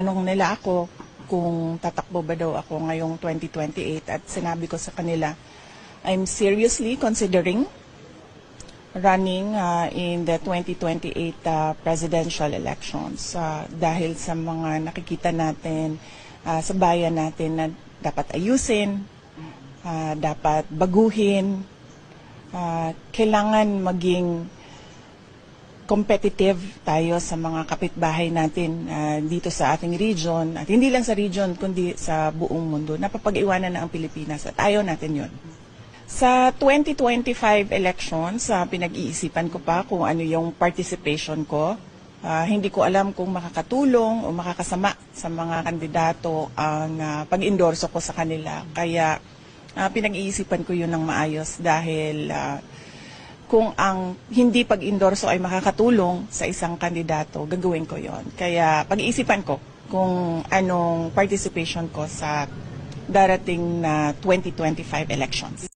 Tanong nila ako kung tatakbo ba daw ako ngayong 2028 at sinabi ko sa kanila, I'm seriously considering running in the 2028 presidential elections dahil sa mga nakikita natin sa bayan natin na dapat ayusin, dapat baguhin, kailangan maging competitive tayo sa mga kapitbahay natin dito sa ating region at hindi lang sa region kundi sa buong mundo. Napapag-iwanan na ang Pilipinas at ayaw natin yon. Sa 2025 elections, pinag-iisipan ko pa kung ano yung participation ko. Hindi ko alam kung makakatulong o makakasama sa mga kandidato ang pag-endorso ko sa kanila. Kaya pinag-iisipan ko yun ng maayos dahil kung ang hindi pag-endorso ay makakatulong sa isang kandidato, gagawin ko yon. Kaya pag-iisipan ko kung anong participation ko sa darating na 2025 elections.